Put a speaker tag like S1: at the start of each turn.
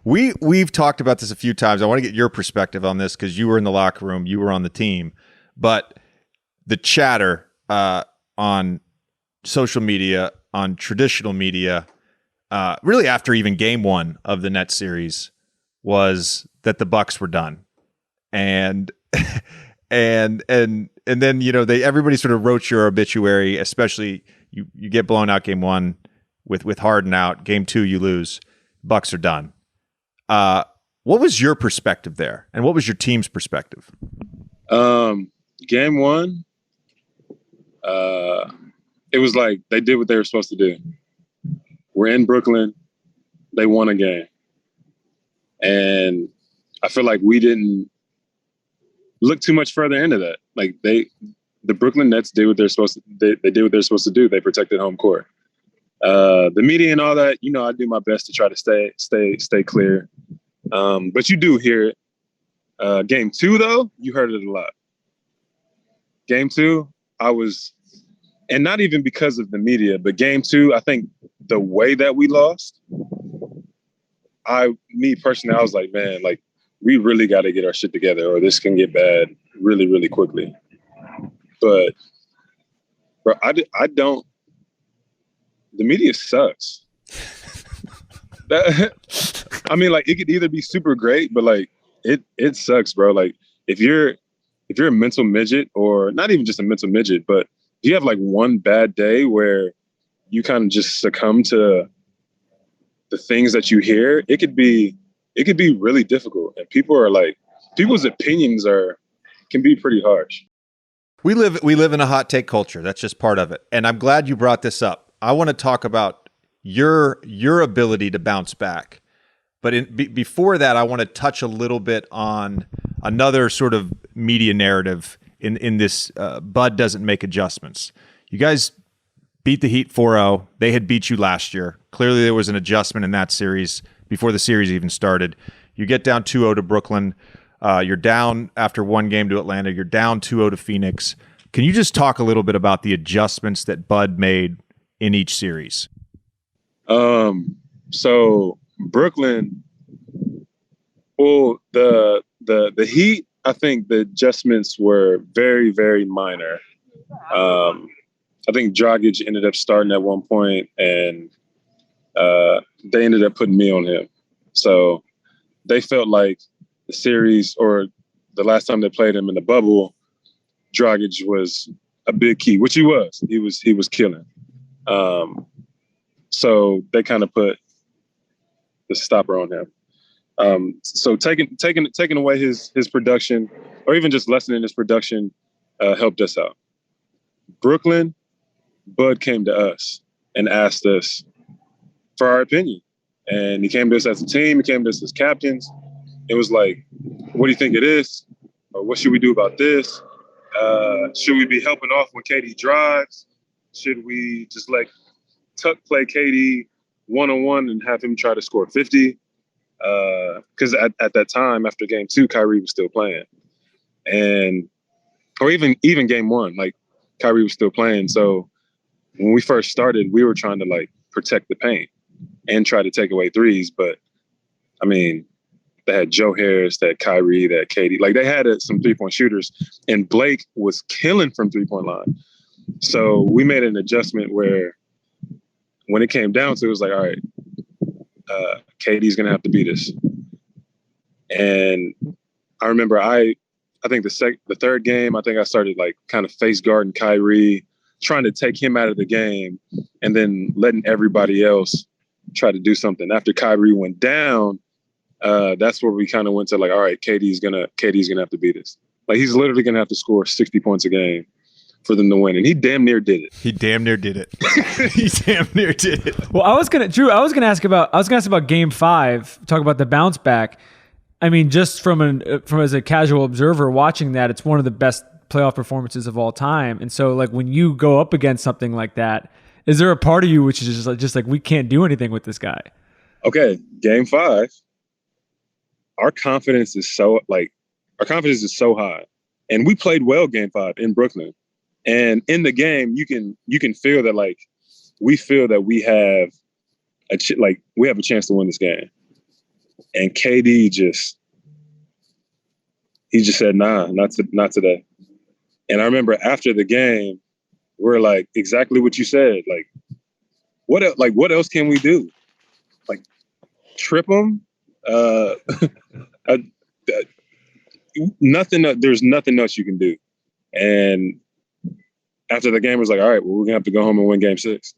S1: We've talked about this a few times. I want to get your perspective on this because you were in the locker room, you were on the team, but the chatter on social media, on traditional media, really after even game one of the Nets series, was that the Bucks were done, and then everybody sort of wrote your obituary. Especially you get blown out game one with Harden out. Game two you lose. Bucks are done. What was your perspective there, and what was your team's perspective?
S2: Game one, it was like they did what they were supposed to do. We're in Brooklyn. They won a game. And I feel like we didn't look too much further into that. Like the Brooklyn Nets did what they're supposed to. They did what they're supposed to do. They protected home court. The media and all that, I do my best to try to stay clear. But you do hear it. Game two, though, you heard it a lot. Game two, and not even because of the media, but game two, I think the way that we lost, me personally, I was like, man, like we really got to get our shit together or this can get bad really, really quickly. But bro, I don't, the media sucks. I mean, like it could either be super great, but like it sucks, bro. Like if you're a mental midget, or not even just a mental midget, but if you have like one bad day where you kind of just succumb to the things that you hear, it could be really difficult. And people's opinions can be pretty harsh.
S1: We live in a hot take culture. That's just part of it. And I'm glad you brought this up. I want to talk about your ability to bounce back. But before that, I want to touch a little bit on another sort of media narrative in this Bud doesn't make adjustments. You guys beat the Heat 4-0. They had beat you last year. Clearly there was an adjustment in that series before the series even started. You get down 2-0 to Brooklyn. You're down after one game to Atlanta. You're down 2-0 to Phoenix. Can you just talk a little bit about the adjustments that Bud made in each series?
S2: So Brooklyn, well, the Heat, I think the adjustments were very, very minor. I think Dragic ended up starting at one point, and they ended up putting me on him. So they felt like the series, or the last time they played him in the bubble, Dragic was a big key, which he was. He was killing. So they kind of put the stopper on him. So taking away his production, or even just lessening his production, helped us out. Brooklyn, Bud came to us and asked us for our opinion. And he came to us as a team. He came to us as captains. It was like, what do you think it is? Or what should we do about this? Should we be helping off when KD drives? Should we just let Tuck play KD one-on-one and have him try to score 50? Because at that time, after game two, Kyrie was still playing. Or even game one, like Kyrie was still playing. So when we first started, we were trying to like protect the paint and try to take away threes. But I mean, they had Joe Harris, they had Kyrie, they had KD. Like they had some 3-point shooters, and Blake was killing from 3-point line. So we made an adjustment where when it came down to it, was like, all right, KD's going to have to beat us. And I remember I think the third game, I think I started like kind of face guarding Kyrie, trying to take him out of the game, and then letting everybody else try to do something. After Kyrie went down, that's where we kind of went to like, all right, KD's gonna have to beat us. Like he's literally gonna have to score 60 points a game for them to win, and he damn near did it.
S1: He damn near did it.
S3: Well, Jrue, I was gonna ask about Game 5. Talk about the bounce back. I mean, just from as a casual observer watching that, it's one of the best playoff performances of all time. And so, like when you go up against something like that, is there a part of you which is just like we can't do anything with this guy?
S2: Okay, Game 5. Our confidence is so high, and we played well Game 5 in Brooklyn. And in the game, you can feel that like we feel that we have a chance to win this game. And KD he just said, nah, not today. And I remember after the game, we're like, exactly what you said. Like, what else can we do? Like, trip them? Nothing. There's nothing else you can do. And after the game, it was like, all right, well, we're gonna have to go home and win Game 6.